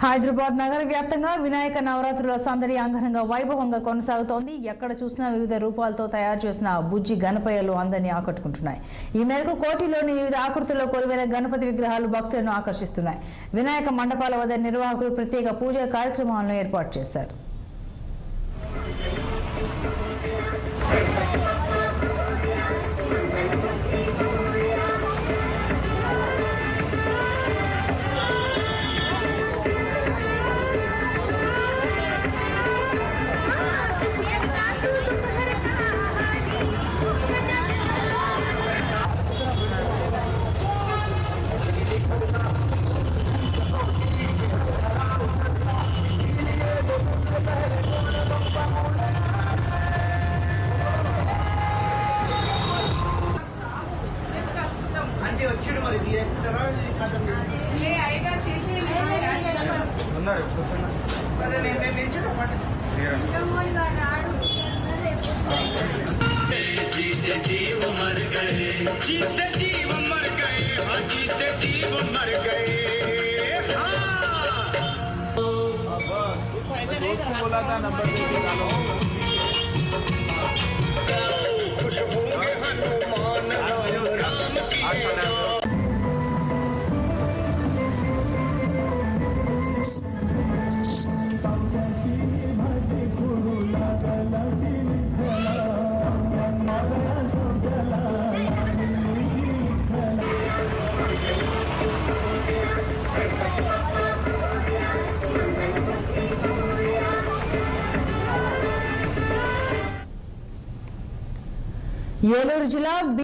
హైదరాబాద్ నగర వ్యాప్తంగా వినాయక నవరాత్రుల సందడి అంగరంగ వైభవంగా కొనసాగుతోంది. ఎక్కడ చూసినా వివిధ రూపాలతో తయారు చేసిన బుజ్జి గణపయ్యలు అందరినీ ఆకట్టుకుంటున్నాయి. ఈ మేరకు కోటిలోని వివిధ ఆకృతుల్లో కొలువైన గణపతి విగ్రహాలు భక్తులను ఆకర్షిస్తున్నాయి. వినాయక మండపాల వద్ద నిర్వాహకులు ప్రత్యేక పూజా కార్యక్రమాలను ఏర్పాటు చేశారు. వచ్చాడు మరి ఇది చేసుకుంటారా సరే నేను నిల్చుంటా పాటు जीते जीव मर गए जीते जीव मर गए हाँ जीते जीव मर गए बोला था नंबर खुश होंगे हनुमान राम की ఏలూరు జిల్లా